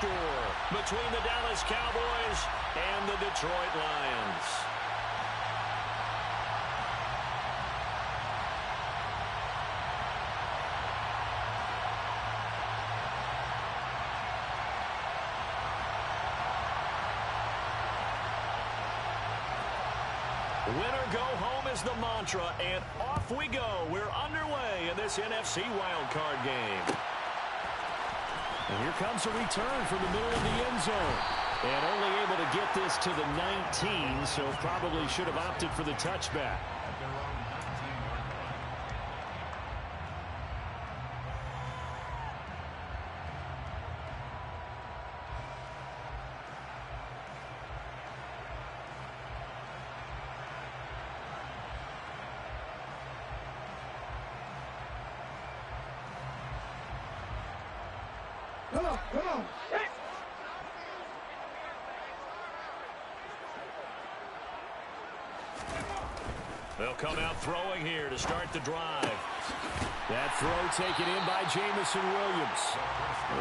score between the Dallas Cowboys and the Detroit Lions. Winner go home is the mantra, and off we go. We're underway in this NFC wildcard game. And here comes a return from the middle of the end zone. And only able to get this to the 19, so probably should have opted for the touchback. Come on. They'll come out throwing here to start the drive. That throw taken in by Jamison Williams.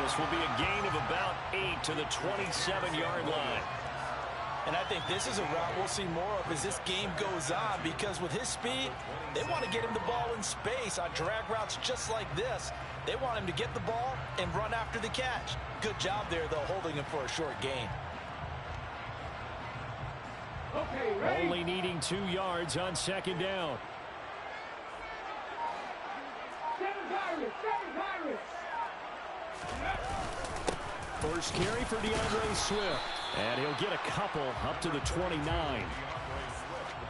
This will be a gain of about 8 to the 27-yard line. And I think this is a route we'll see more of as this game goes on, because with his speed, they want to get him the ball in space on drag routes just like this. They want him to get the ball and run after the catch. Good job there, though, holding him for a short gain. Okay, only needing 2 yards on second down. First carry for DeAndre Swift. And he'll get a couple up to the 29.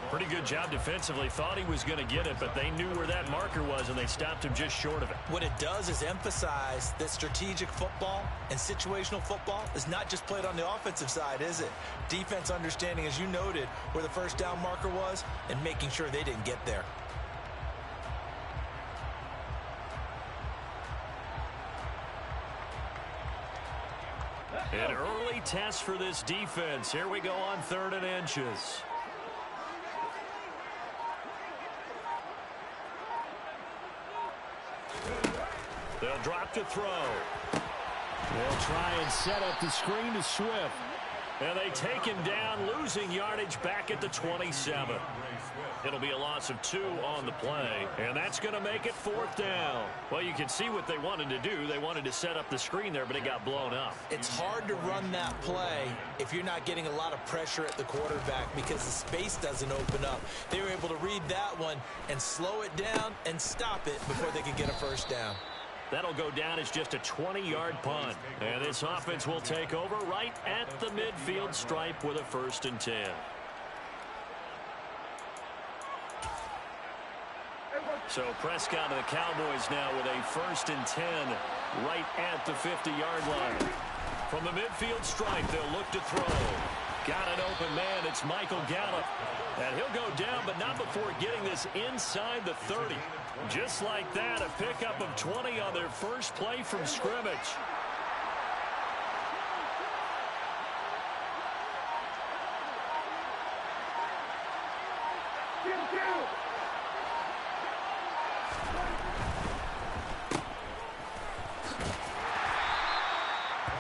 Pretty good job defensively. Thought he was going to get it, but they knew where that marker was, and they stopped him just short of it. What it does is emphasize that strategic football and situational football is not just played on the offensive side, is it? Defense understanding, as you noted, where the first down marker was and making sure they didn't get there. An early test for this defense. Here we go on 3rd and inches. They'll drop to throw. They'll try and set up the screen to Swift. And they take him down, losing yardage back at the 27. It'll be a loss of 2 on the play, and that's going to make it 4th down. Well, you can see what they wanted to do. They wanted to set up the screen there, but it got blown up. It's hard to run that play if you're not getting a lot of pressure at the quarterback because the space doesn't open up. They were able to read that one and slow it down and stop it before they could get a first down. That'll go down as just a 20-yard punt. And this offense will take over right at the midfield stripe with a 1st and 10. So Prescott and the Cowboys now with a 1st and 10 right at the 50-yard line. From the midfield stripe, they'll look to throw. Got an open man. It's Michael Gallup. And he'll go down, but not before getting this inside the 30. Just like that, a pickup of 20 on their first play from scrimmage.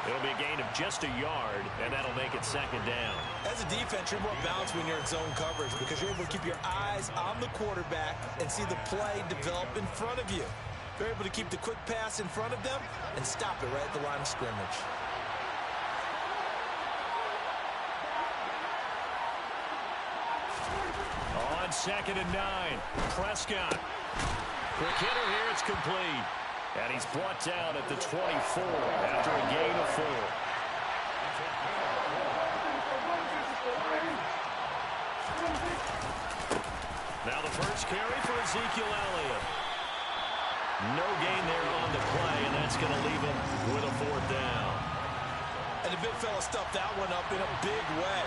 It'll be a gain of just a yard, and that'll make it 2nd down. As a defense, you're more balanced when you're in zone coverage because you're able to keep your eyes on the quarterback and see the play develop in front of you. You're able to keep the quick pass in front of them and stop it right at the line of scrimmage. On 2nd and 9, Prescott. Quick hitter here, it's complete. And he's brought down at the 24 after a gain of 4. Now the first carry for Ezekiel Elliott. No gain there on the play, and that's going to leave him with a 4th down. And the big fella stuffed that one up in a big way.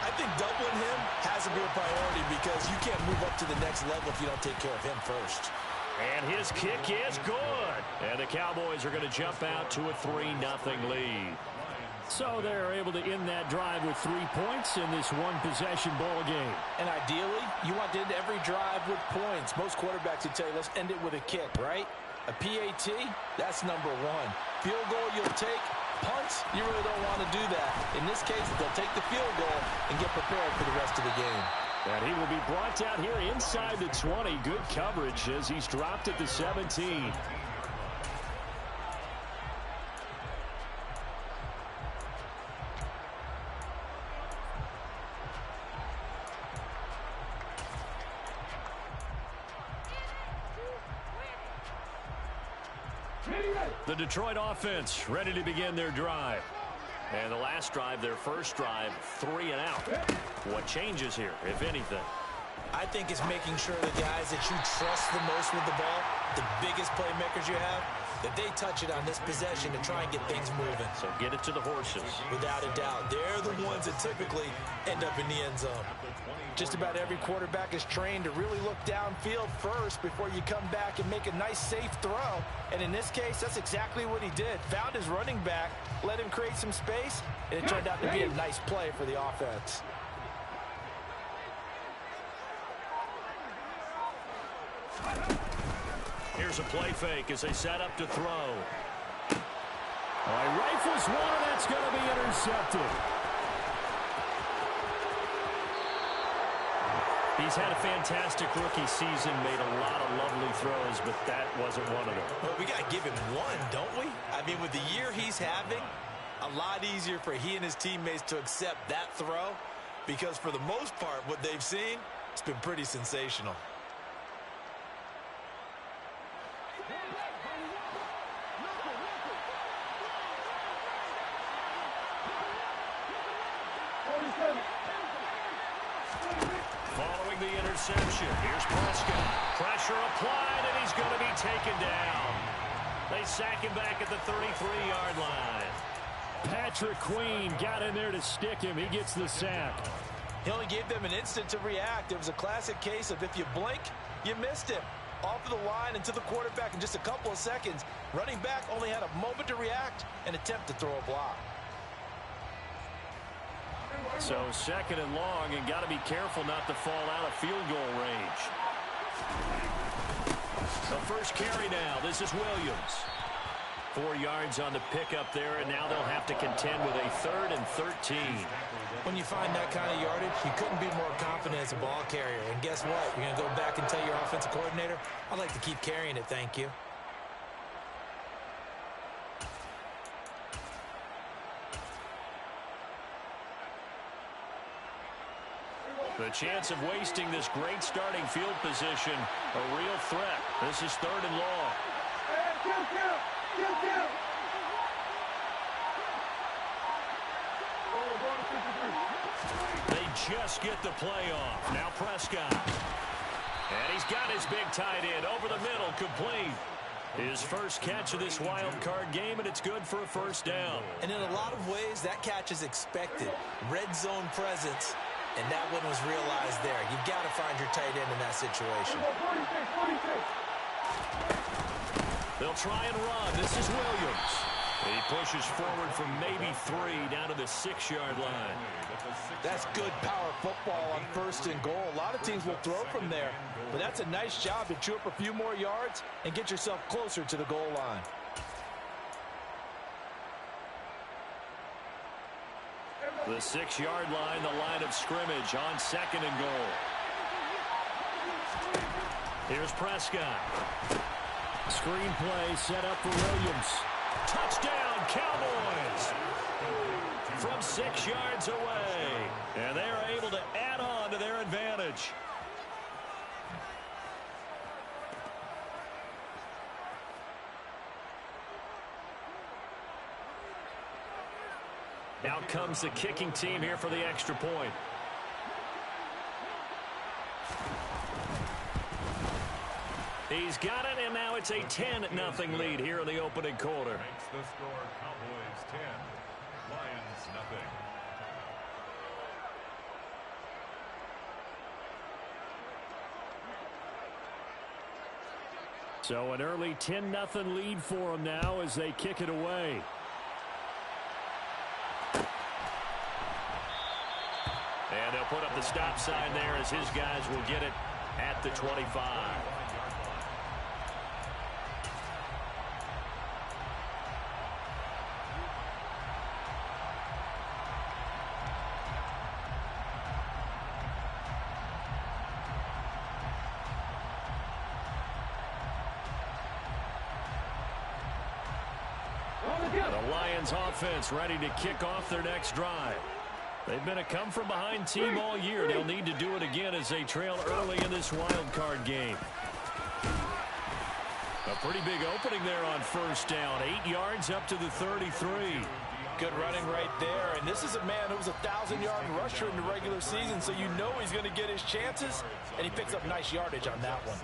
I think doubling him has to be a priority because you can't move up to the next level if you don't take care of him first. And his kick is good. And the Cowboys are going to jump out to a 3-0 lead. So they're able to end that drive with 3 points in this one-possession ball game. And ideally, you want to end every drive with points. Most quarterbacks would tell you, let's end it with a kick, right? A PAT, that's number 1. Field goal you'll take, Punts, you really don't want to do that. In this case, they'll take the field goal and get prepared for the rest of the game. And he will be brought down here inside the 20. Good coverage as he's dropped at the 17. The Detroit offense ready to begin their drive. And the last drive, their first drive, 3 and out. What changes here, if anything? I think it's making sure the guys that you trust the most with the ball, the biggest playmakers you have, that they touch it on this possession to try and get things moving. So get it to the horses. Without a doubt. They're the ones that typically end up in the end zone. Just about every quarterback is trained to really look downfield first before you come back and make a nice, safe throw. And in this case, that's exactly what he did. Found his running back, let him create some space, and it turned out to be a nice play for the offense. Here's a play fake as they set up to throw. He rifles one, and that's going to be intercepted. He's had a fantastic rookie season, made a lot of lovely throws, but that wasn't one of them. Well, we got to give him one, don't we? I mean, with the year he's having, a lot easier for he and his teammates to accept that throw because for the most part, what they've seen, it's been pretty sensational. Following the interception, here's Prescott. Pressure applied, and he's going to be taken down. They sack him back at the 33-yard line. Patrick Queen got in there to stick him. He gets the sack. He only gave them an instant to react. It was a classic case of if you blink, you missed him. Off of the line and to the quarterback in just a couple of seconds. Running back only had a moment to react and attempt to throw a block. So second and long, and got to be careful not to fall out of field goal range. The first carry now. This is Williams. 4 yards on the pickup there, and now they'll have to contend with a 3rd and 13. When you find that kind of yardage, you couldn't be more confident as a ball carrier. And guess what? You're going to go back and tell your offensive coordinator, I'd like to keep carrying it, thank you. The chance of wasting this great starting field position, a real threat. This is 3rd and long. They just get the play off. Now Prescott. And he's got his big tight end over the middle, complete. His first catch of this wild card game, and it's good for a first down. And in a lot of ways, that catch is expected. Red zone presence. And that one was realized there. You've got to find your tight end in that situation. They'll try and run. This is Williams. He pushes forward from maybe 3 down to the 6-yard line. That's good power football on 1st and goal. A lot of teams will throw from there. But that's a nice job to chew up a few more yards and get yourself closer to the goal line. The 6-yard line, the line of scrimmage on 2nd and goal. Here's Prescott. Screen play set up for Williams. Touchdown, Cowboys! From 6 yards away. And they're able to add on to their advantage. Out comes the kicking team here for the extra point. He's got it, and now it's a 10-0 lead here in the opening quarter. Makes the score Cowboys 10, Lions nothing. So an early 10-0 lead for them now as they kick it away. And they'll put up the stop sign there as his guys will get it at the 25. The Lions offense ready to kick off their next drive. They've been a come-from-behind team all year. They'll need to do it again as they trail early in this wild card game. A pretty big opening there on first down. 8 yards up to the 33. Good running right there. And this is a man who was a 1,000-yard rusher in the regular season, so you know he's going to get his chances, and he picks up nice yardage on that one.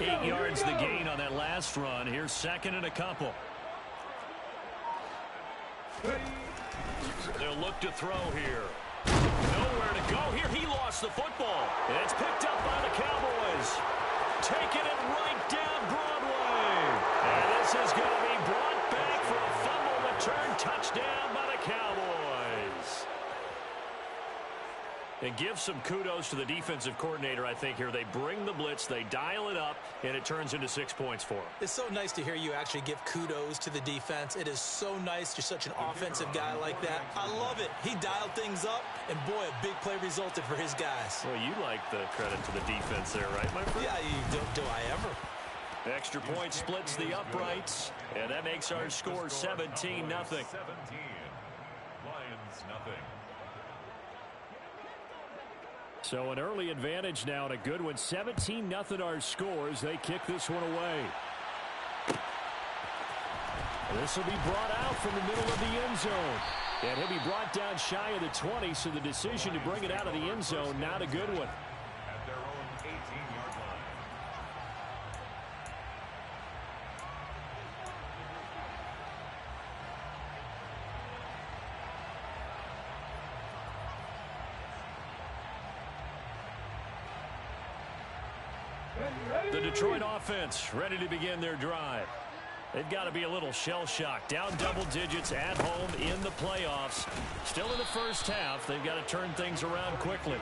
8 yards the gain on that last run. Here's second and a couple. They'll look to throw here. Nowhere to go here. He lost the football. And it's picked up by the Cowboys. Taking it right down Broadway. And this is going to be brought back for a fumble return touchdown by the Cowboys. And give some kudos to the defensive coordinator, I think, here. They bring the blitz, they dial it up, and it turns into 6 points for them. It's so nice to hear you actually give kudos to the defense. It is so nice. You're such an offensive guy like that. I love it. He dialed things up, and boy, a big play resulted for his guys. Well, you like the credit to the defense there, right, my friend? Yeah, do I ever? Extra point splits the uprights, and that makes our score 17-0. 17. Lions nothing. So an early advantage now and a good one. 17-0 our scores. They kick this one away. This will be brought out from the middle of the end zone. And he'll be brought down shy of the 20, so the decision to bring it out of the end zone, not a good one. At their own 18-yard line. The Detroit offense ready to begin their drive. They've got to be a little shell-shocked. Down double digits at home in the playoffs. Still in the first half. They've got to turn things around quickly.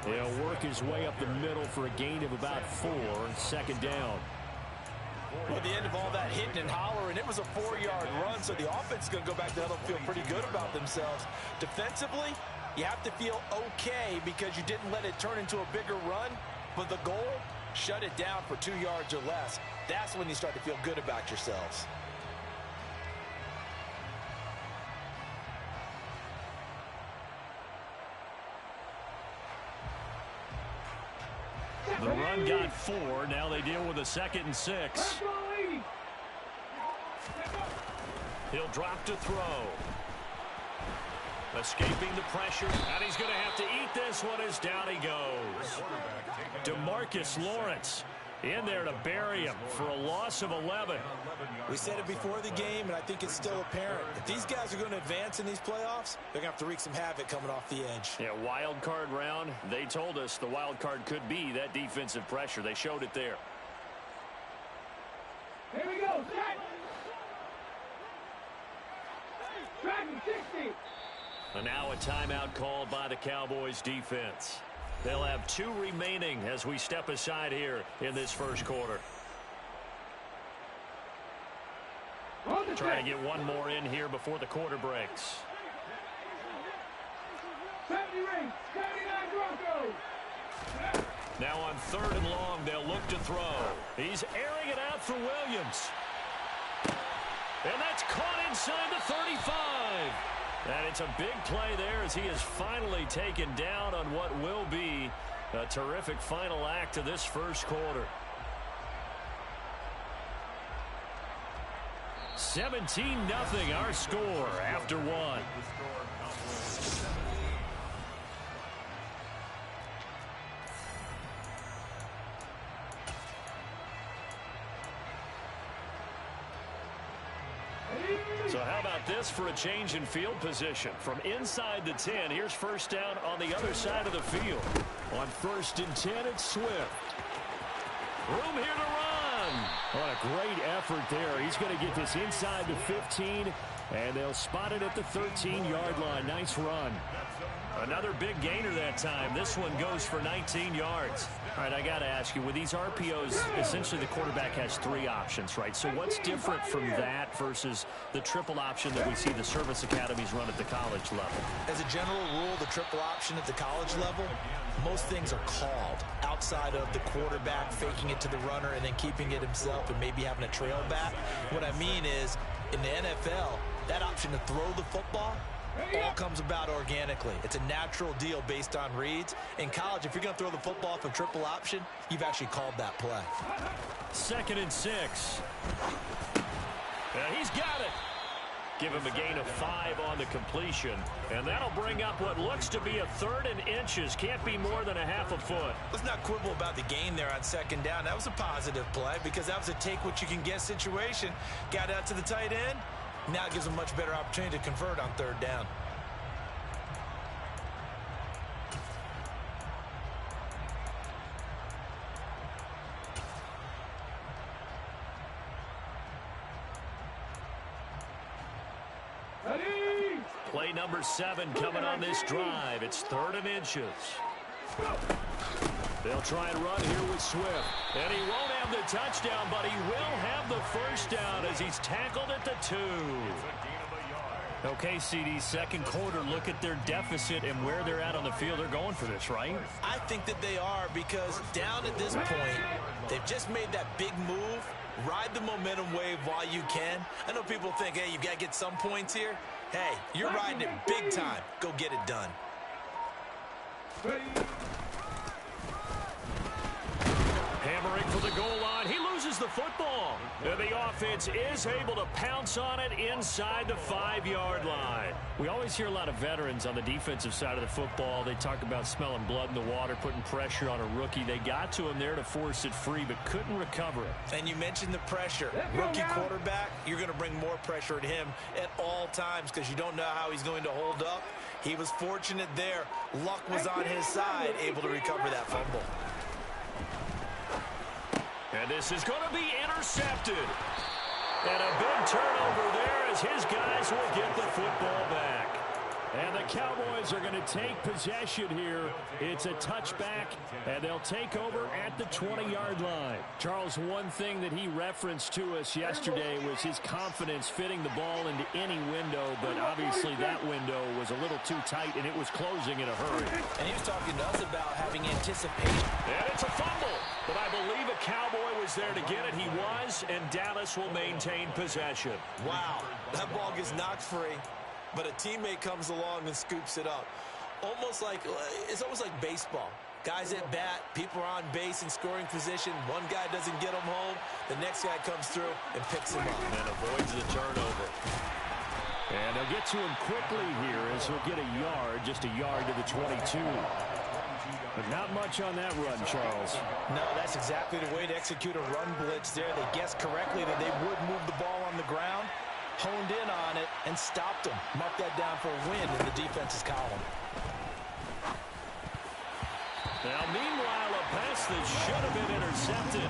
He'll work his way up the middle for a gain of about 4. Second down. Well, at the end of all that hitting and hollering, it was a 4-yard run, so the offense is going to go back to huddle and feel pretty good about themselves. Defensively, you have to feel okay because you didn't let it turn into a bigger run, but the goal, shut it down for 2 yards or less. That's when you start to feel good about yourselves. The run got 4. Now they deal with a 2nd and 6. He'll drop to throw. Escaping the pressure, and he's going to have to eat this one as down he goes. DeMarcus Lawrence in there to bury him for a loss of 11. We said it before the game, and I think it's still apparent. If these guys are going to advance in these playoffs, they're going to have to wreak some havoc coming off the edge. Yeah, wild card round. They told us the wild card could be that defensive pressure. They showed it there. Here we go, set! Tracking 60! And now a timeout called by the Cowboys defense. They'll have 2 remaining as we step aside here in this first quarter. Trying to get one more in here before the quarter breaks. 70 rings, 79 Broncos! Now on 3rd and long, they'll look to throw. He's airing it out for Williams. And that's caught inside the 35. And it's a big play there as he is finally taken down on what will be a terrific final act of this first quarter. 17-0 our score after 1. So how about this for a change in field position? From inside the 10, here's first down on the other side of the field. On 1st and 10, it's Swift. Room here to run. What a great effort there. He's going to get this inside the 15, and they'll spot it at the 13-yard line. Nice run. Another big gainer that time. This one goes for 19 yards. All right, I got to ask you, with these RPOs, essentially the quarterback has 3 options, right? So what's different from that versus the triple option that we see the service academies run at the college level? As a general rule, the triple option at the college level, most things are called outside of the quarterback faking it to the runner and then keeping it himself and maybe having a trail back. What I mean is, in the NFL, that option to throw the football all comes about organically. It's a natural deal based on reads. In college, if you're going to throw the football off a triple option, you've actually called that play. 2nd and 6. He's got it. Give him a gain of 5 on the completion. And that'll bring up what looks to be a 3rd and inches. Can't be more than a half a foot. Let's not quibble about the gain there on 2nd down. That was a positive play because that was a take-what-you-can-get situation. Got out to the tight end. Now it gives them a much better opportunity to convert on 3rd down. Ready? Play number 7 coming on this drive. It's 3rd and inches. They'll try and run here with Swift. And he won't have the touchdown, but he will have the first down as he's tackled at the 2. Okay, CD, second quarter, look at their deficit and where they're at on the field. They're going for this, right? I think that they are because down at this point, they've just made that big move. Ride the momentum wave while you can. I know people think, hey, you've got to get some points here. Hey, you're riding it big time. Go get it done. Hammering for the goal line. He loses the football. And the offense is able to pounce on it inside the 5-yard line. We always hear a lot of veterans on the defensive side of the football. They talk about smelling blood in the water, putting pressure on a rookie. They got to him there to force it free, but couldn't recover it. And you mentioned the pressure. Rookie quarterback, you're going to bring more pressure at him at all times because you don't know how he's going to hold up. He was fortunate there. Luck was on his side, able to recover that fumble. And this is going to be intercepted. And a big turnover there as his guys will get the football back. And the Cowboys are going to take possession here. It's a touchback, and they'll take over at the 20-yard line. Charles, one thing that he referenced to us yesterday was his confidence fitting the ball into any window, but obviously that window was a little too tight, and it was closing in a hurry. And he was talking to us about having anticipation. And it's a fumble, but I believe a Cowboy was there to get it. He was, and Dallas will maintain possession. Wow, that ball gets knocked free. But a teammate comes along and scoops it up. It's almost like baseball. Guys at bat, people are on base in scoring position. One guy doesn't get him home. The next guy comes through and picks him up. And avoids the turnover. And they'll get to him quickly here as he'll get a yard, just a yard to the 22. But not much on that run, Charles. No, that's exactly the way to execute a run blitz there. They guessed correctly that they would move the ball on the ground. Honed in on it and stopped him. Mark that down for a win in the defense's column. Now, meanwhile, a pass that should have been intercepted,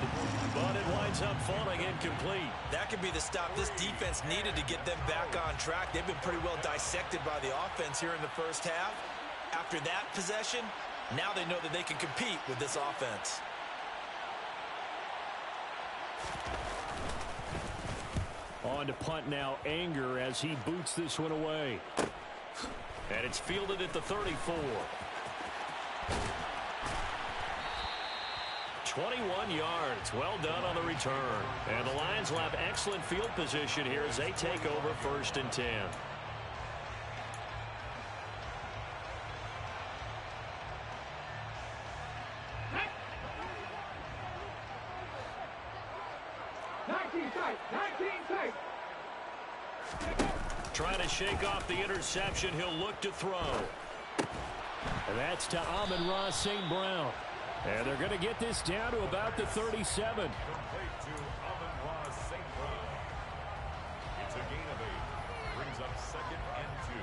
but it winds up falling incomplete. That could be the stop this defense needed to get them back on track. They've been pretty well dissected by the offense here in the first half. After that possession, now they know that they can compete with this offense. On to punt now, Anger, as he boots this one away. And it's fielded at the 34. 21 yards. Well done on the return. And the Lions will have excellent field position here as they take over 1st and 10. Trying to shake off the interception. He'll look to throw. And that's to Amon-Ra St. Brown. And they're going to get this down to about the 37. Complete to Amon-Ra St. Brown. It's a gain of 8. Brings up 2nd and 2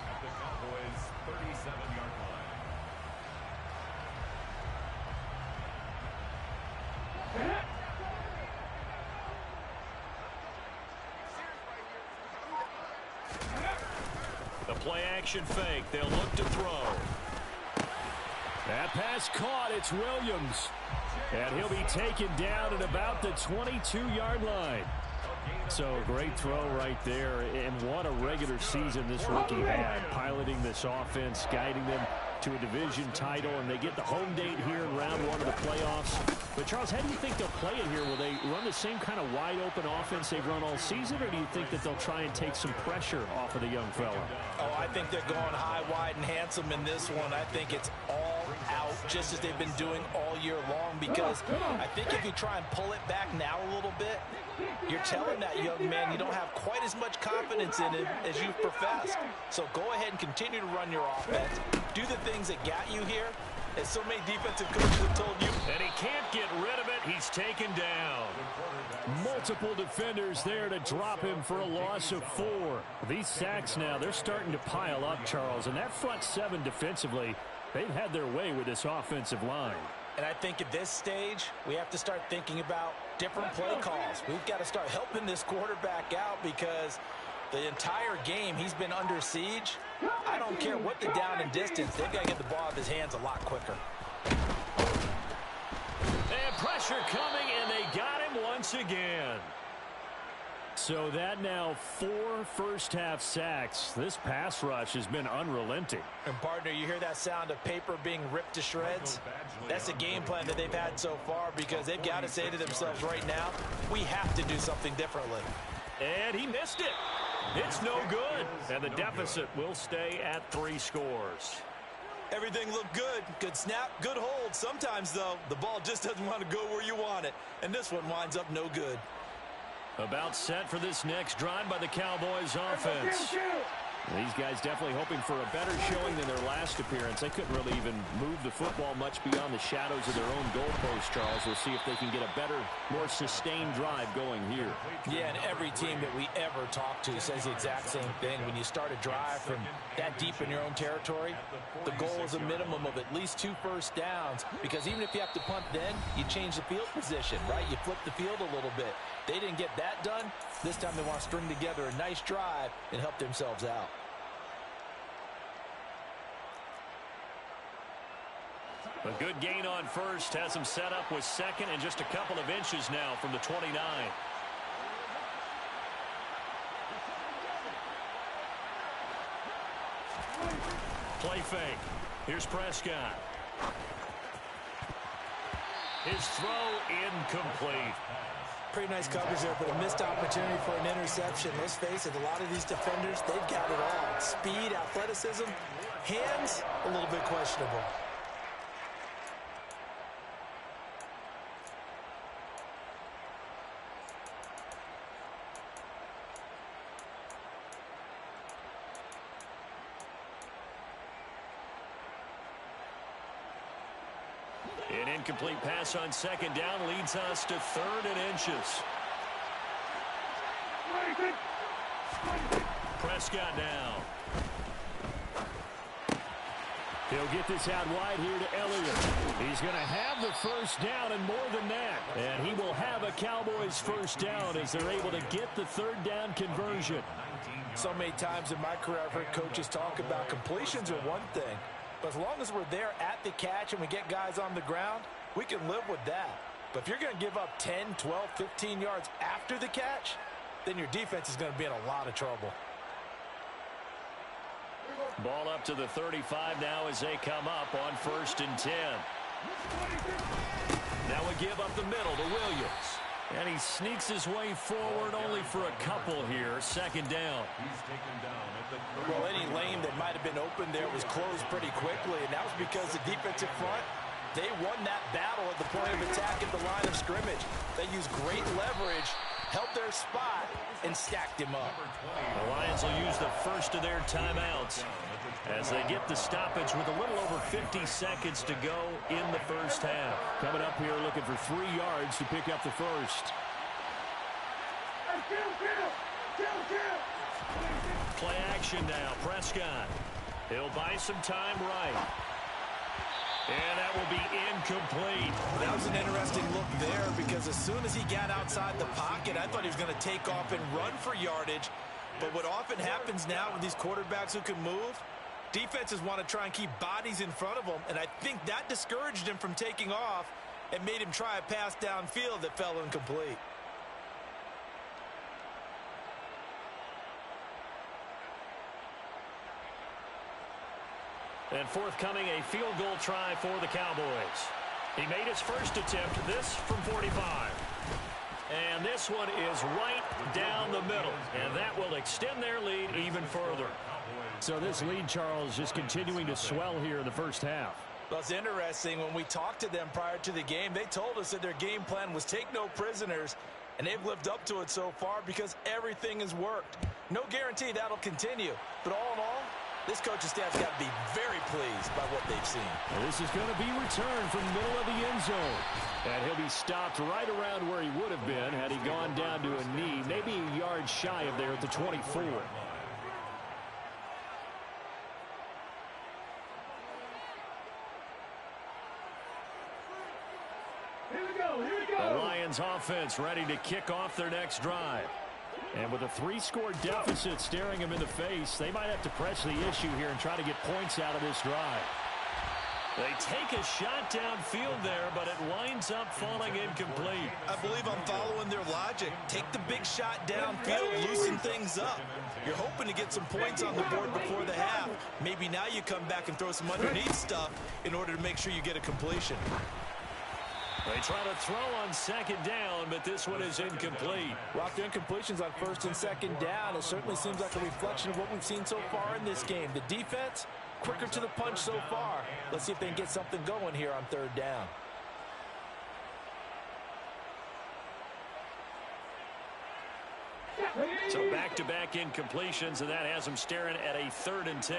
at the Cowboys' 37-yard line. The Play action fake. They'll look to throw. That pass caught. It's Williams. And he'll be taken down at about the 22-yard line. So great throw right there. And what a regular season this rookie had. Piloting this offense, guiding them to a division title, and they get the home date here in round one of the playoffs. But, Charles, how do you think they'll play it here? Will they run the same kind of wide-open offense they've run all season, or do you think that they'll try and take some pressure off of the young fella? Oh, I think they're going high, wide, and handsome in this one. I think it's all out, just as they've been doing all year long, because I think if you try and pull it back now a little bit, you're telling that young man you don't have quite as much confidence in him as you've professed. So go ahead and continue to run your offense. Do the things that got you here, as so many defensive coaches have told you. And he can't get rid of it. He's taken down. Multiple defenders there to drop him for a loss of 4. These sacks now, they're starting to pile up, Charles. And that front 7 defensively, they've had their way with this offensive line. And I think at this stage, we have to start thinking about different play calls. We've got to start helping this quarterback out, because the entire game he's been under siege. I don't care what the down and distance. They've got to get the ball out of his hands a lot quicker. And pressure coming, and they got him once again. So that now 4 first-half sacks. This pass rush has been unrelenting. And, partner, you hear that sound of paper being ripped to shreds? That's the game plan that they've had so far, because they've got to say to themselves right now, we have to do something differently. And he missed it. It's no good. And the deficit will stay at 3 scores. Everything looked good. Good snap, good hold. Sometimes, though, the ball just doesn't want to go where you want it. And this one winds up no good. About set for this next drive by the Cowboys offense. These guys definitely hoping for a better showing than their last appearance. They couldn't really even move the football much beyond the shadows of their own goalpost, Charles. We'll see if they can get a better, more sustained drive going here. Yeah, and every team that we ever talk to says the exact same thing. When you start a drive from that deep in your own territory, the goal is a minimum of at least 2 first downs, because even if you have to punt then, you change the field position, right? You flip the field a little bit. They didn't get that done. This time they want to string together a nice drive and help themselves out. A good gain on first has him set up with second and just a couple of inches now from the 29. Play fake. Here's Prescott. His throw incomplete. Pretty nice coverage there, but a missed opportunity for an interception. Let's face it, a lot of these defenders, they've got it all. Speed, athleticism, hands, a little bit questionable. An incomplete pass on second down leads us to 3rd and inches. Prescott now. He'll get this out wide here to Elliott. He's going to have the first down and more than that. And he will have a Cowboys first down as they're able to get the 3rd down conversion. So many times in my career I've heard coaches talk about completions are one thing. But as long as we're there at the catch and we get guys on the ground, we can live with that. But if you're going to give up 10, 12, 15 yards after the catch, then your defense is going to be in a lot of trouble. Ball up to the 35 now as they come up on 1st and 10. Now we give up the middle to Williams. And he sneaks his way forward only for a couple here. 2nd down. Well, any lane that might have been open there was closed pretty quickly, and that was because the defensive front, they won that battle at the point of attack at the line of scrimmage. They used great leverage, held their spot, and stacked him up. The Lions will use the first of their timeouts as they get the stoppage with a little over 50 seconds to go in the first half. Coming up here looking for 3 yards to pick up the first. Play action now. Prescott. He'll buy some time right. And that will be incomplete. That was an interesting look there, because as soon as he got outside the pocket, I thought he was going to take off and run for yardage. But what often happens now with these quarterbacks who can move, defenses want to try and keep bodies in front of them, and I think that discouraged him from taking off and made him try a pass downfield that fell incomplete. And forthcoming, a field goal try for the Cowboys. He made his first attempt, this from 45. And this one is right down the middle. And that will extend their lead even further. So this lead, Charles, just continuing to swell here in the first half. Well, it's interesting. When we talked to them prior to the game, they told us that their game plan was take no prisoners. And they've lived up to it so far because everything has worked. No guarantee that'll continue. But all in all, this coaching staff's got to be very pleased by what they've seen. Well, this is going to be returned from the middle of the end zone. And he'll be stopped right around where he would have been had he gone down to a knee, maybe a yard shy of there at the 24. Here we go, here we go. The Lions offense ready to kick off their next drive. And with a 3-score deficit staring him in the face, they might have to press the issue here and try to get points out of this drive. They take a shot downfield there, but it winds up falling incomplete. I believe I'm following their logic. Take the big shot downfield, loosen things up. You're hoping to get some points on the board before the half. Maybe now you come back and throw some underneath stuff in order to make sure you get a completion. They try to throw on second down, but this one is incomplete. Well, after incompletions on first and second down, it certainly seems like a reflection of what we've seen so far in this game. The defense, quicker to the punch so far. Let's see if they can get something going here on third down. So back-to-back incompletions, and that has them staring at a 3rd and 10.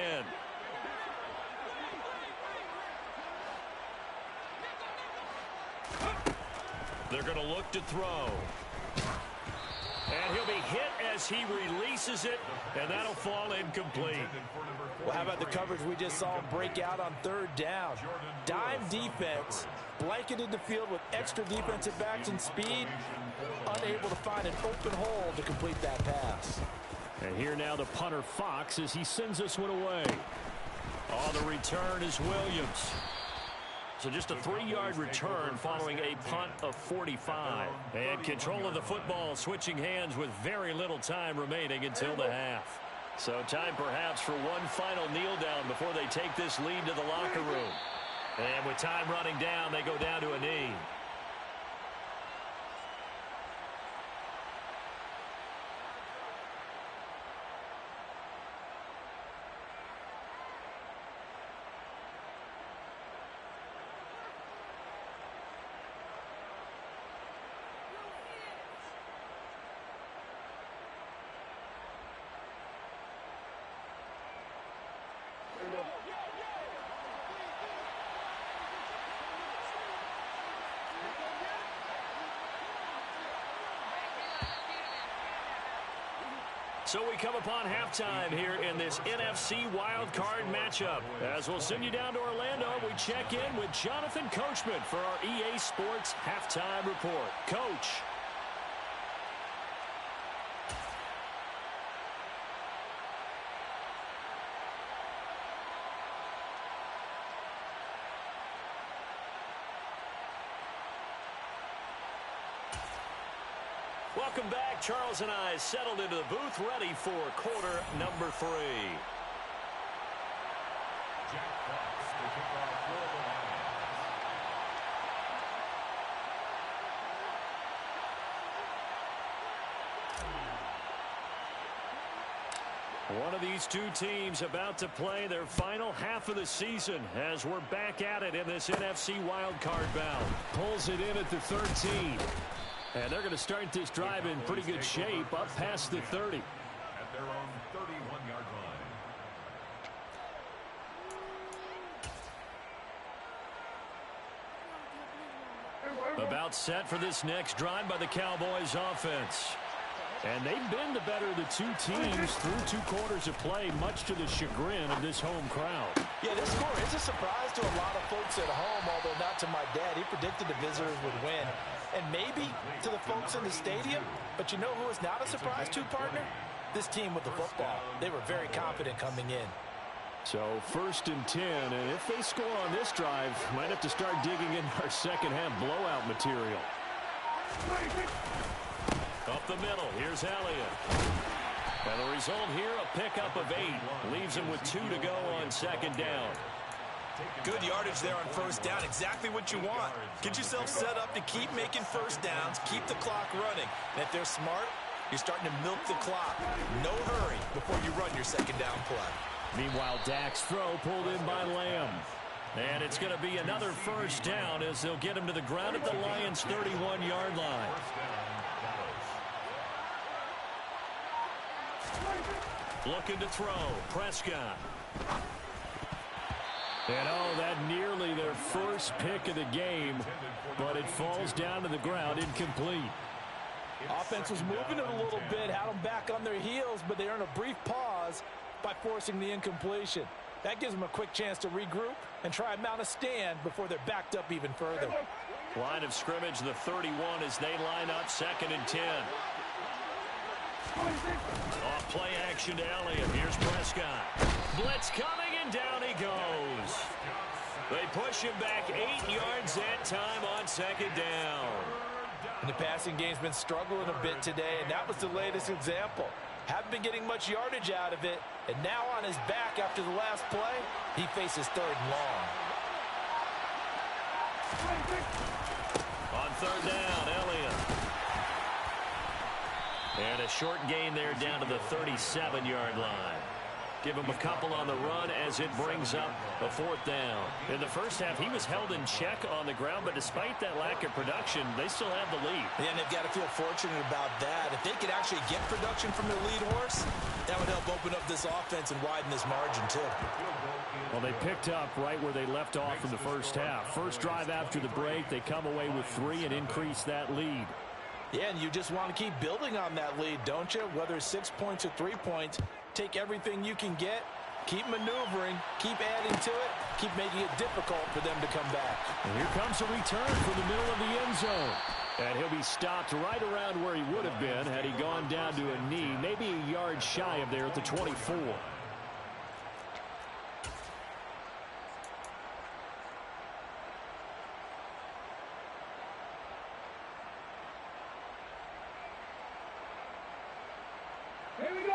They're going to look to throw. And he'll be hit as he releases it, and that'll fall incomplete. Well, how about the coverage we just saw him break out on third down? Dime defense, blanketed the field with extra defensive backs and speed, unable to find an open hole to complete that pass. And here now the punter Fox as he sends this one away. Oh, the return is Williams. So just a 3-yard return following a punt of 45. And control of the football switching hands with very little time remaining until the half. So time perhaps for one final kneel down before they take this lead to the locker room. And with time running down, they go down to a knee. So we come upon halftime here in this NFC wildcard matchup. As we'll send you down to Orlando, we check in with Jonathan Coachman for our EA Sports Halftime Report. Coach. Welcome back. Charles and I settled into the booth, ready for quarter number 3. Jack Fox to kick off for the Lions. One of these two teams about to play their final half of the season as we're back at it in this NFC wildcard bout. Pulls it in at the 13. And they're going to start this drive in pretty good shape up past the 30. At their own 31-yard line. About set for this next drive by the Cowboys offense. And they've been the better of the two teams through 2 quarters of play, much to the chagrin of this home crowd. Yeah, this score is a surprise to a lot of folks at home, although not to my dad. He predicted the visitors would win. And maybe to the folks in the stadium, but you know who is not a surprise to, partner? this team with the football. They were very confident coming in. So 1st and 10, and if they score on this drive, might have to start digging in our second half blowout material. Up the middle, here's Elliott. And the result here, a pickup of 8. Leaves him with 2 to go on 2nd down. Good yardage there on 1st down. Exactly what you want. Get yourself set up to keep making 1st downs, keep the clock running. And if they're smart, you're starting to milk the clock. No hurry before you run your 2nd down play. Meanwhile, Dak's throw pulled in by Lamb. And it's going to be another 1st down as they'll get him to the ground at the Lions' 31-yard line. Looking to throw. Prescott. And that nearly their first pick of the game, but it falls down to the ground incomplete. Offense was moving it a little bit, had them back on their heels, but they earned a brief pause by forcing the incompletion. That gives them a quick chance to regroup and try and mount a stand before they're backed up even further. Line of scrimmage, the 31 as they line up 2nd and 10. Off play action to Elliott. Here's Prescott. Blitz coming, and down he goes. They push him back 8 yards that time on 2nd down. And the passing game's been struggling a bit today, and that was the latest example. Haven't been getting much yardage out of it, and now on his back after the last play, he faces 3rd and long. On 3rd down, Elliott. And a short gain there down to the 37-yard line. Give him a couple on the run as it brings up a 4th down. In the first half, he was held in check on the ground, but despite that lack of production, they still have the lead. Yeah, and they've got to feel fortunate about that. If they could actually get production from their lead horse, that would help open up this offense and widen this margin, too. Well, they picked up right where they left off in the first half. First drive after the break, they come away with 3 and increase that lead. Yeah, and you just want to keep building on that lead, don't you? Whether it's 6 points or 3 points, take everything you can get, keep maneuvering, keep adding to it, keep making it difficult for them to come back. And here comes a return from the middle of the end zone. And he'll be stopped right around where he would have been had he gone down to a knee, maybe a yard shy of there at the 24.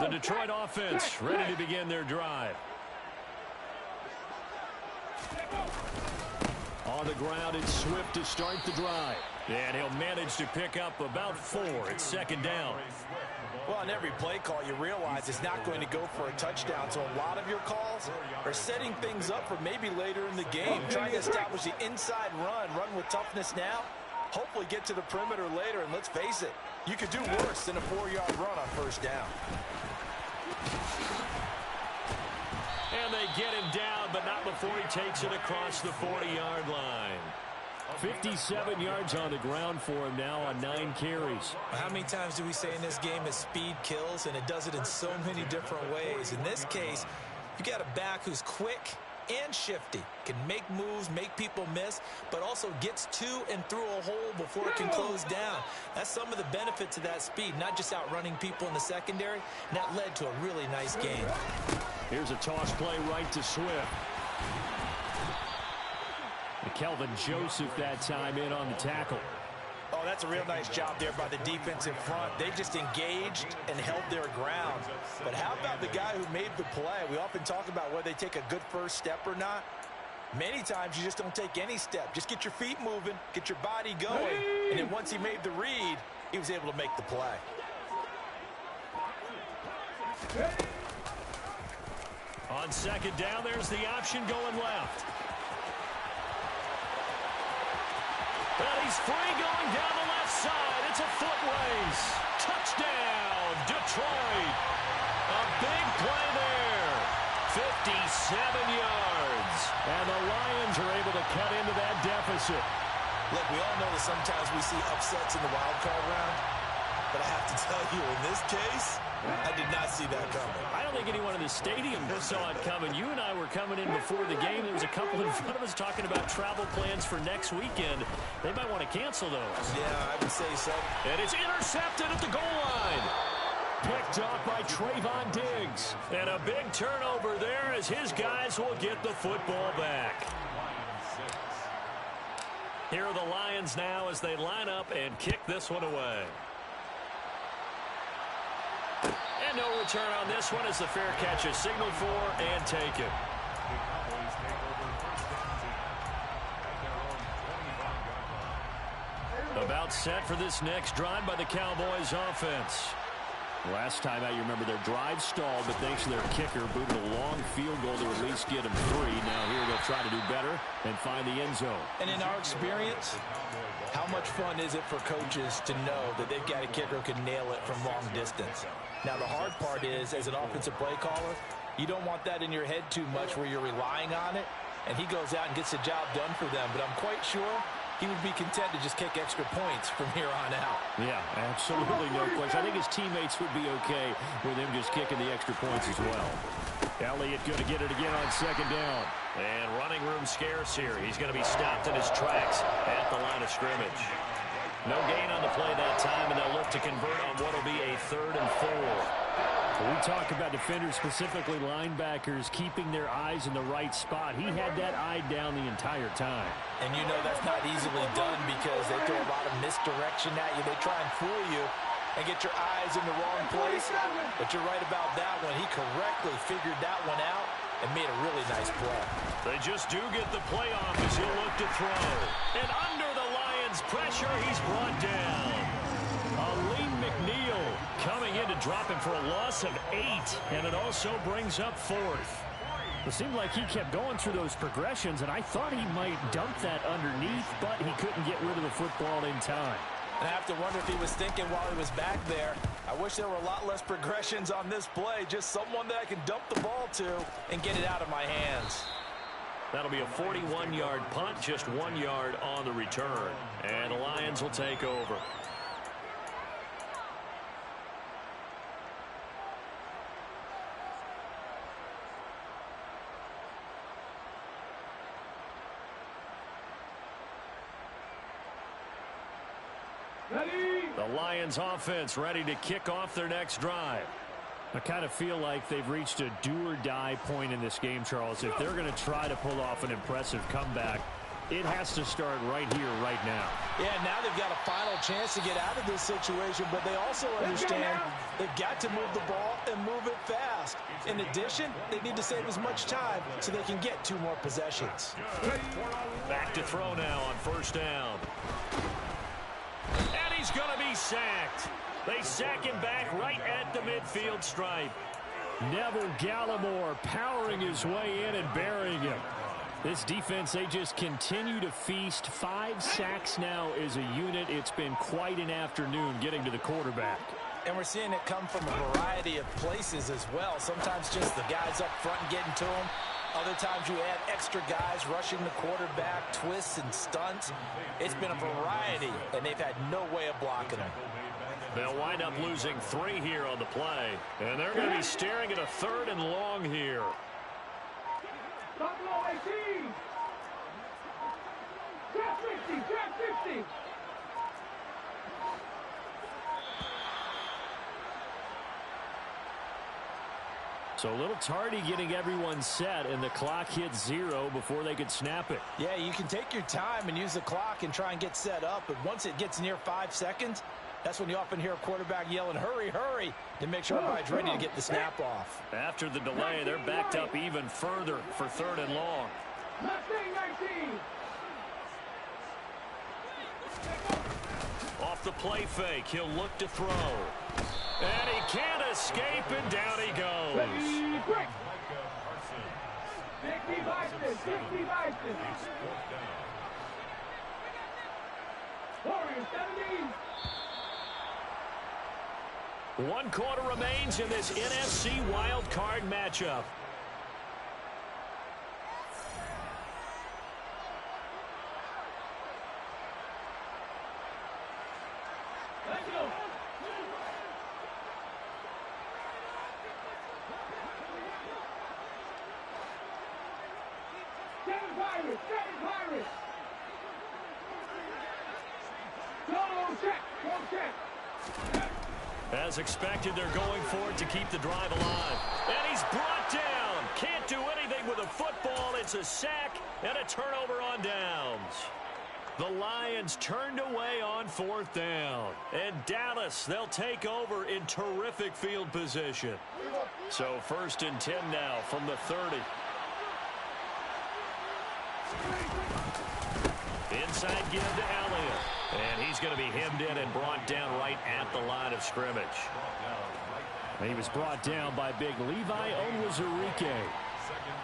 The Detroit offense ready to begin their drive. On the ground, it's Swift to start the drive. And he'll manage to pick up about 4 at 2nd down. Well, on every play call, you realize it's not going to go for a touchdown. So a lot of your calls are setting things up for maybe later in the game. Trying to establish the inside run with toughness now. Hopefully get to the perimeter later. And let's face it, you could do worse than a 4-yard run on 1st down. And they get him down, but not before he takes it across the 40-yard line. 57 yards on the ground for him now on 9 carries. How many times do we say in this game that speed kills, and it does it in so many different ways? In this case, you got a back who's quick and shifty, can make moves, make people miss, but also gets to and through a hole before it can close down. That's some of the benefits of that speed, not just outrunning people in the secondary, and that led to a really nice game. Here's a toss play right to Swift. And Kelvin Joseph that time in on the tackle. Oh, that's a real nice job there by the defensive front. They just engaged and held their ground. But how about the guy who made the play? We often talk about whether they take a good first step or not. Many times you just don't take any step. Just get your feet moving, get your body going. And then once he made the read, he was able to make the play. On 2nd down, there's the option going left. But he's free going down the left side. It's a foot race. Touchdown, Detroit. A big play there. 57 yards. And the Lions are able to cut into that deficit. Look, we all know that sometimes we see upsets in the wild card round. But I have to tell you, in this case, I did not see that coming. I don't think anyone in the stadium saw it coming. You and I were coming in before the game. There was a couple in front of us talking about travel plans for next weekend. They might want to cancel those. Yeah, I would say so. And it's intercepted at the goal line. picked off by Trayvon Diggs. And a big turnover there as his guys will get the football back. Here are the Lions now as they line up and kick this one away. And no return on this one as the fair catch is signaled for and taken. About set for this next drive by the Cowboys offense. Last time out, you remember their drive stalled, but thanks to their kicker, booted a long field goal to at least get them 3. Now here they'll try to do better and find the end zone. And in our experience, how much fun is it for coaches to know that they've got a kicker who can nail it from long distance? Now, the hard part is, as an offensive play caller, you don't want that in your head too much where you're relying on it, and he goes out and gets the job done for them. But I'm quite sure he would be content to just kick extra points from here on out. Yeah, absolutely no question. I think his teammates would be okay with him just kicking the extra points as well. Elliott going to get it again on second down. And running room scarce here. He's going to be stopped in his tracks at the line of scrimmage. No gain on the play that time, and they'll look to convert on what will be a 3rd and 4. We talk about defenders, specifically linebackers, keeping their eyes in the right spot. He had that eye down the entire time. And you know that's not easily done because they throw a lot of misdirection at you. They try and fool you and get your eyes in the wrong place. But you're right about that one. He correctly figured that one out and made a really nice play. They just do get the play off as he'll look to throw. And under the Lions' pressure, he's brought down. Aleem McNeil coming in to drop him for a loss of 8, and it also brings up 4th. It seemed like he kept going through those progressions, and I thought he might dump that underneath, but he couldn't get rid of the football in time. And I have to wonder if he was thinking while he was back there, I wish there were a lot less progressions on this play, just someone that I can dump the ball to and get it out of my hands. That'll be a 41-yard punt, just 1 yard on the return. And the Lions will take over. The Lions offense ready to kick off their next drive. I kind of feel like they've reached a do-or-die point in this game, Charles. If they're going to try to pull off an impressive comeback, it has to start right here, right now. Yeah, now they've got a final chance to get out of this situation, but they also understand they've got to move the ball and move it fast. In addition, they need to save as much time so they can get 2 more possessions. Back to throw now on 1st down. And he's going to be sacked. They sack him back right at the midfield stripe. Neville Gallimore powering his way in and burying him. This defense, they just continue to feast. 5 sacks now as a unit. It's been quite an afternoon getting to the quarterback. And we're seeing it come from a variety of places as well. Sometimes just the guys up front getting to him. Other times you add extra guys rushing the quarterback, twists and stunts. It's been a variety, and they've had no way of blocking him. They'll wind up losing 3 here on the play. And they're going to be staring at a 3rd and long here. Buffalo 18. Trap 50, trap 50. So a little tardy getting everyone set, and the clock hits 0 before they could snap it. Yeah, you can take your time and use the clock and try and get set up, but once it gets near 5 seconds, that's when you often hear a quarterback yelling, hurry, hurry, to make sure everybody's ready to get the snap off. After the delay, they're backed up even further for 3rd and long. Off the play fake, he'll look to throw. And he can't escape, and down he goes. 60 Bison. Warriors 17. 1 quarter remains in this NFC wild card matchup. Let's go. Seven Pirates. Go check. As expected, they're going for it to keep the drive alive. And he's brought down. Can't do anything with a football. It's a sack and a turnover on downs. The Lions turned away on 4th down. And Dallas, they'll take over in terrific field position. So 1st and 10 now from the 30. Inside give to Elliott. And he's going to be hemmed in and brought down right at the line of scrimmage. He was brought down by big Levi Onwuzurike.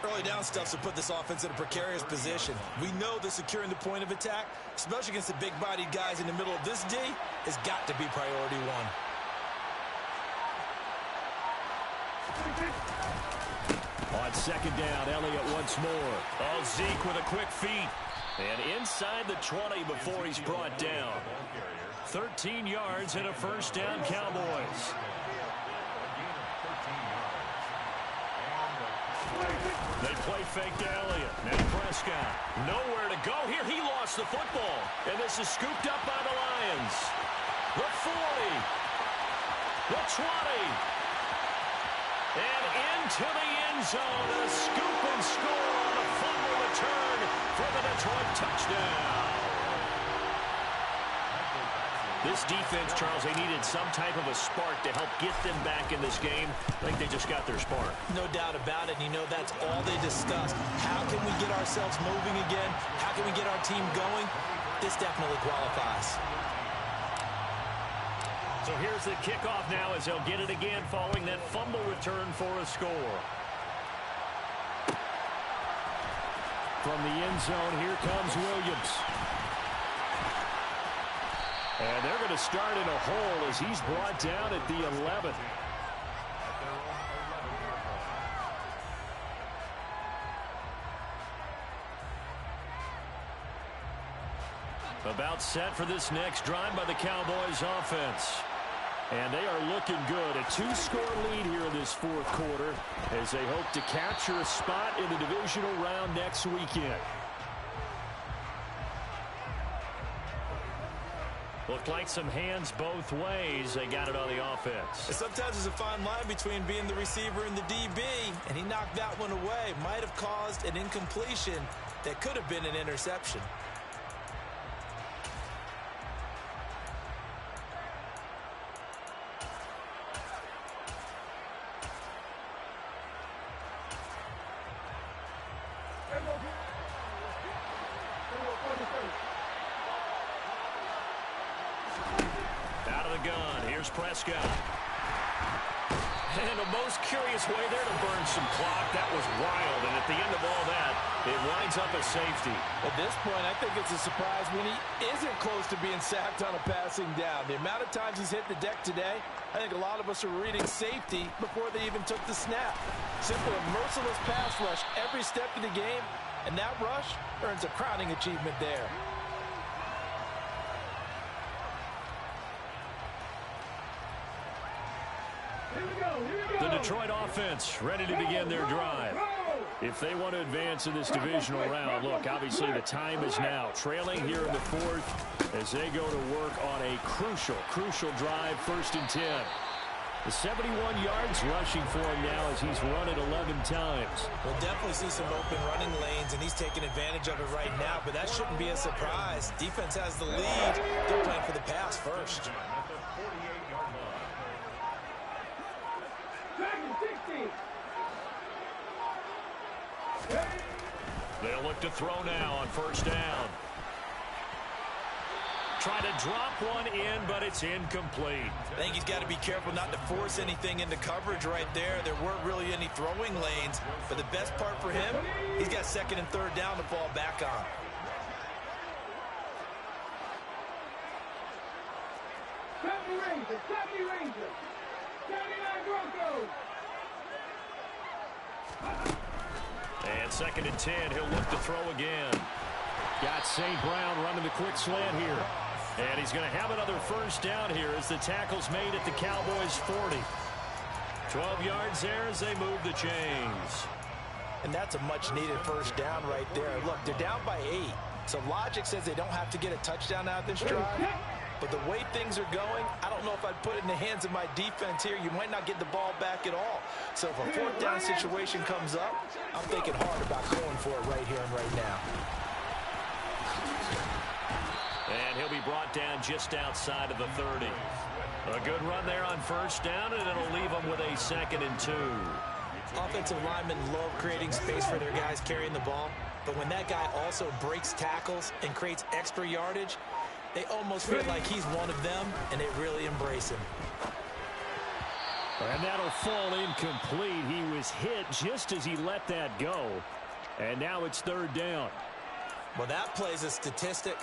Early down stuff to put this offense in a precarious position. We know that securing the point of attack, especially against the big-bodied guys in the middle of this D, has got to be priority one. On 2nd down, Elliott once more. Oh, Zeke with a quick feed. And inside the 20 before he's brought down. 13 yards and a 1st down, Cowboys. They play fake to Elliott. Now Prescott. Nowhere to go here. He lost the football. And this is scooped up by the Lions. The 40. The 20. And into the end zone. A scoop and score on a fumble return for the Detroit touchdown. This defense, Charles, they needed some type of a spark to help get them back in this game. I think they just got their spark. No doubt about it. You know, that's all they discussed. How can we get ourselves moving again? How can we get our team going? This definitely qualifies. So here's the kickoff now as they'll get it again following that fumble return for a score. From the end zone, here comes Williams. And they're going to start in a hole as he's brought down at the 11th. About set for this next drive by the Cowboys offense. And they are looking good. A 2-score lead here in this 4th quarter as they hope to capture a spot in the divisional round next weekend. Looked like some hands both ways. They got it on the offense. And sometimes there's a fine line between being the receiver and the DB, and he knocked that one away. Might have caused an incompletion that could have been an interception. Prescott. And a most curious way there to burn some clock. That was wild. And at the end of all that, it winds up a safety. At this point, I think it's a surprise when he isn't close to being sacked on a passing down. The amount of times he's hit the deck today, I think a lot of us are reading safety before they even took the snap. Simply a merciless pass rush every step of the game, and that rush earns a crowning achievement there. The Detroit offense ready to begin their drive. If they want to advance in this divisional round, look, obviously the time is now. Trailing here in the 4th as they go to work on a crucial drive, 1st and 10. The 71 yards rushing for him now as he's run it 11 times. We'll definitely see some open running lanes, and he's taking advantage of it right now, but that shouldn't be a surprise. Defense has the lead. They're playing for the pass first. They'll look to throw now on 1st down. Try to drop one in, but it's incomplete. I think he's got to be careful not to force anything into coverage right there. There weren't really any throwing lanes, but the best part for him, he's got 2nd and 3rd down to fall back on. Rangers. 79 Broncos. And 2nd and 10, he'll look to throw again. Got St. Brown running the quick slant here. And he's going to have another 1st down here as the tackle's made at the Cowboys 40. 12 yards there as they move the chains. And that's a much-needed 1st down right there. Look, they're down by 8. So logic says they don't have to get a touchdown out of this drive. But the way things are going, I don't know if I'd put it in the hands of my defense here. You might not get the ball back at all. So if a fourth down situation comes up, I'm thinking hard about going for it right here and right now. And he'll be brought down just outside of the 30. A good run there on first down, and it'll leave them with a 2nd and 2. Offensive linemen love creating space for their guys carrying the ball. But when that guy also breaks tackles and creates extra yardage, they almost feel like he's one of them, and they really embrace him. And that'll fall incomplete. He was hit just as he let that go. And now it's 3rd down. Well, that plays a statistic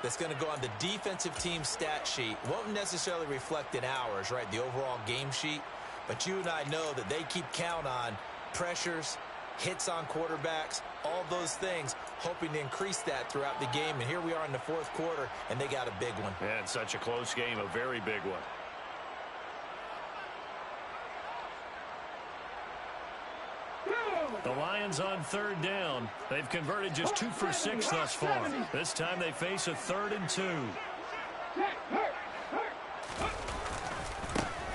that's going to go on the defensive team stat sheet. Won't necessarily reflect in ours, right, the overall game sheet. But you and I know that they keep count on pressures, hits on quarterbacks, all those things, hoping to increase that throughout the game. And here we are in the 4th quarter, and they got a big one. And such a close game, a very big one. The Lions on 3rd down. They've converted just 2 for 6 thus far. This time they face a 3rd and 2.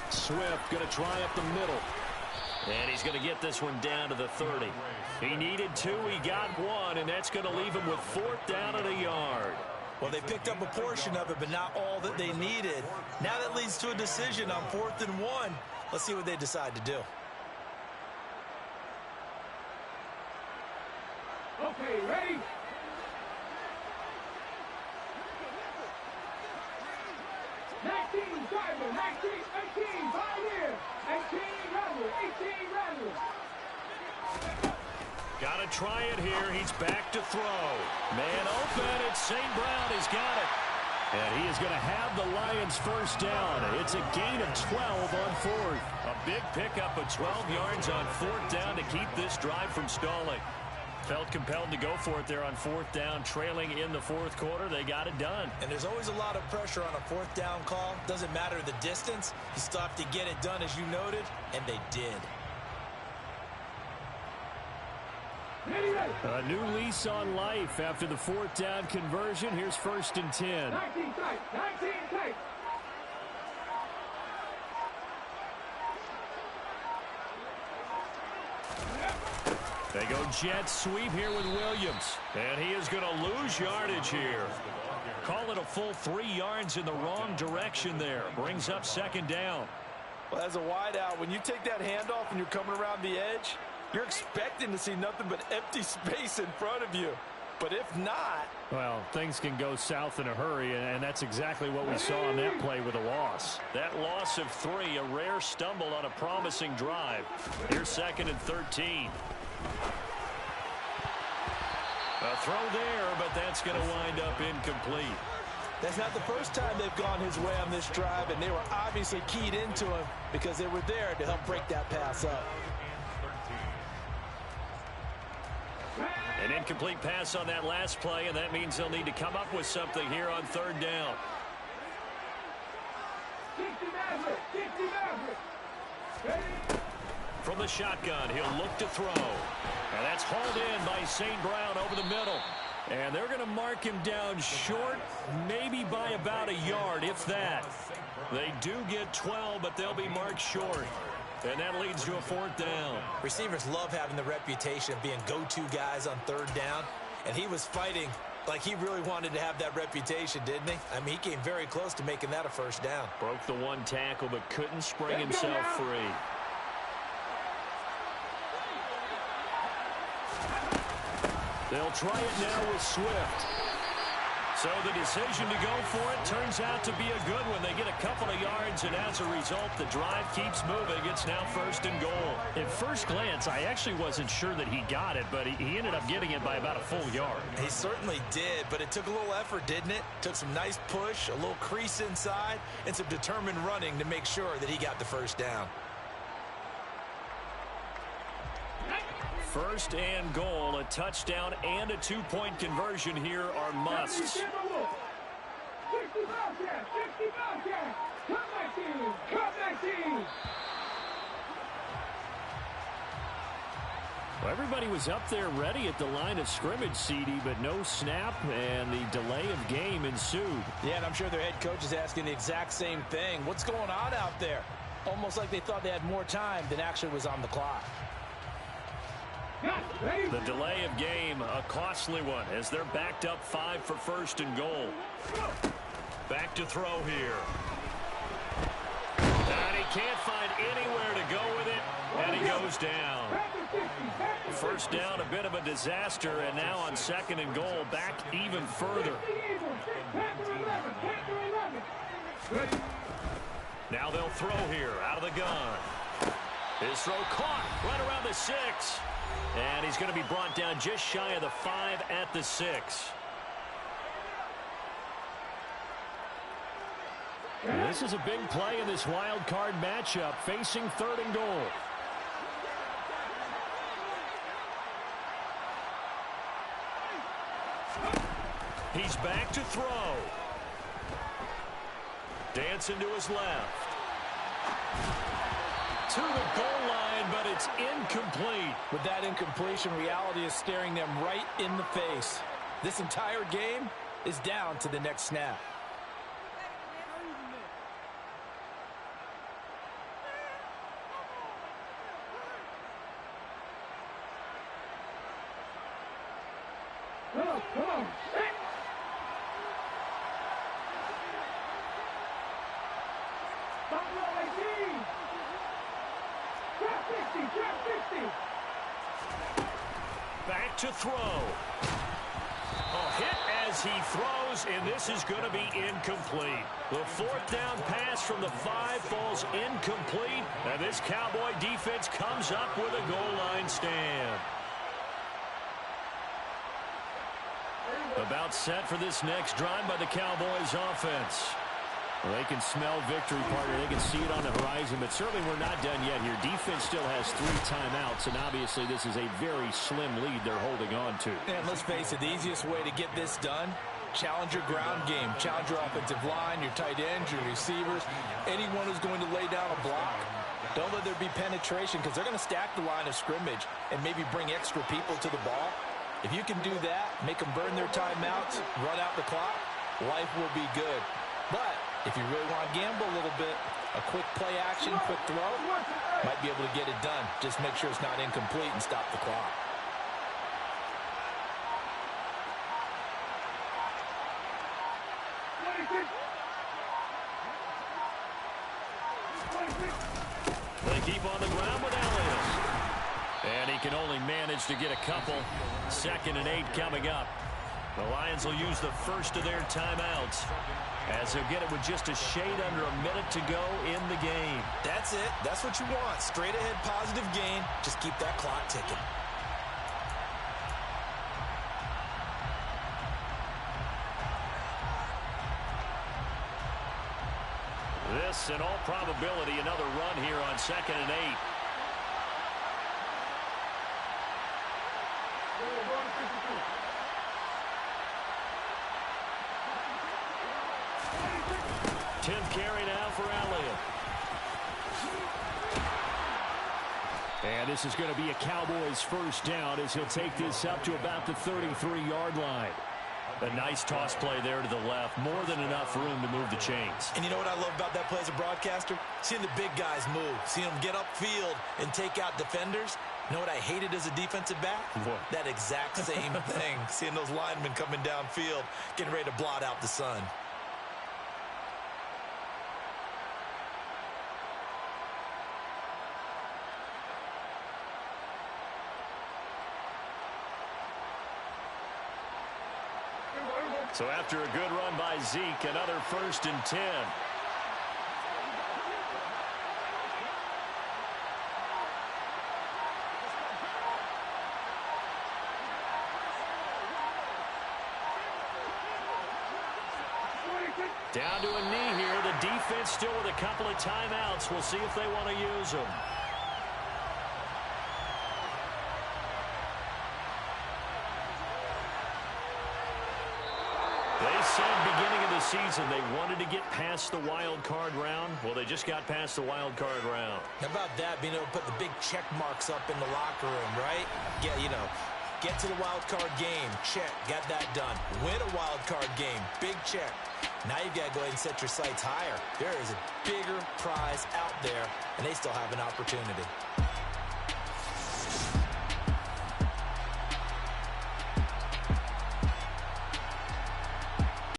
Swift going to try up the middle. And he's going to get this one down to the 30. He needed 2, he got 1, and that's going to leave him with 4th down at a yard. Well, they picked up a portion of it, but not all that they needed. Now that leads to a decision on 4th and 1. Let's see what they decide to do. Okay, ready? Driver, 19, 18, Pioneer, 18, Rebel, 18, Rebel. Got to try it here. He's back to throw. Man open. It's St. Brown. He's got it. And he is going to have the Lions first down. It's a gain of 12 on 4th. A big pickup of 12 yards on 4th down to keep this drive from stalling. Felt compelled to go for it there on 4th down, trailing in the 4th quarter. They got it done. And there's always a lot of pressure on a 4th down call. Doesn't matter the distance. You still have to get it done, as you noted, and they did. A new lease on life after the 4th down conversion. Here's 1st and 10. 19 tight, 19 tight. They go jet sweep here with Williams. And he is going to lose yardage here. Call it a full 3 yards in the wrong direction there. Brings up 2nd down. Well, as a wideout, when you take that handoff and you're coming around the edge, you're expecting to see nothing but empty space in front of you. But if not... Well, things can go south in a hurry, and that's exactly what we saw on that play with a loss. That loss of 3, a rare stumble on a promising drive. Here's 2nd and 13. A throw there, but that's going to wind up incomplete. That's not the first time they've gone his way on this drive, and they were obviously keyed into him because they were there to help break that pass up. An incomplete pass on that last play, and that means they'll need to come up with something here on 3rd down. From the shotgun, he'll look to throw. And that's hauled in by St. Brown over the middle. And they're going to mark him down short, maybe by about a yard, if that. They do get 12, but they'll be marked short. And that leads to a 4th down. Receivers love having the reputation of being go-to guys on 3rd down. And he was fighting like he really wanted to have that reputation, didn't he? I mean, he came very close to making that a 1st down. Broke the 1 tackle, but couldn't spring himself free. They'll try it now with Swift. So the decision to go for it turns out to be a good one. They get a couple of yards, and as a result, the drive keeps moving. It's now 1st and goal. At first glance, I actually wasn't sure that he got it, but he ended up getting it by about a full yard. He certainly did, but it took a little effort, didn't it? Took some nice push, a little crease inside, and some determined running to make sure that he got the 1st down. 1st and goal, a touchdown and a 2-point conversion here are musts. Everybody was up there ready at the line of scrimmage, CD, but no snap, and the delay of game ensued. Yeah, and I'm sure their head coach is asking the exact same thing. What's going on out there? Almost like they thought they had more time than actually was on the clock. The delay of game, a costly one, as they're backed up 5 for first and goal. Back to throw here. And he can't find anywhere to go with it, and he goes down. First down, a bit of a disaster, and now on second and goal, back even further. Now they'll throw here, out of the gun. His throw caught right around the 6. And he's going to be brought down just shy of the 5 at the 6. This is a big play in this wild card matchup, facing third and goal. He's back to throw. Dancing to his left. To the goal line, but it's incomplete. With that incompletion, reality is staring them right in the face. This entire game is down to the next snap. Come on. Stop roll 18. Drop 50. Back to throw. A hit as he throws, and this is going to be incomplete. The fourth down pass from the 5 falls incomplete, and this Cowboy defense comes up with a goal line stand. About set for this next drive by the Cowboys offense. Well, they can smell victory, partner. They can see it on the horizon, but certainly we're not done yet here. Defense still has 3 timeouts, and obviously this is a very slim lead they're holding on to. And let's face it, the easiest way to get this done, challenge your ground game. Challenge your offensive line, your tight ends, your receivers, anyone who's going to lay down a block. Don't let there be penetration, because they're going to stack the line of scrimmage and maybe bring extra people to the ball. If you can do that, make them burn their timeouts, run out the clock, life will be good. But if you really want to gamble a little bit, a quick play action, quick throw, might be able to get it done. Just make sure it's not incomplete and stop the clock. They keep on the ground with Elliott. And he can only manage to get a couple. 2nd and 8 coming up. The Lions will use the first of their timeouts, as they'll get it with just a shade under a minute to go in the game. That's it. That's what you want. Straight ahead positive gain. Just keep that clock ticking. This, in all probability, another run here on 2nd and 8. Tenth carry now for Elliott. And this is going to be a Cowboys first down as he'll take this up to about the 33-yard line. A nice toss play there to the left. More than enough room to move the chains. And you know what I love about that play as a broadcaster? Seeing the big guys move. Seeing them get upfield and take out defenders. You know what I hated as a defensive back? What? That exact same thing. Seeing those linemen coming downfield, getting ready to blot out the sun. So after a good run by Zeke, another 1st and 10. Down to a knee here. The defense still with a couple of timeouts. We'll see if they want to use them. They said beginning of the season they wanted to get past the wild card round. Well, they just got past the wild card round. How about that, being able to put the big check marks up in the locker room, right? Get to the wild card game, check, got that done. Win a wild card game, big check. Now you've got to go ahead and set your sights higher. There is a bigger prize out there, and they still have an opportunity.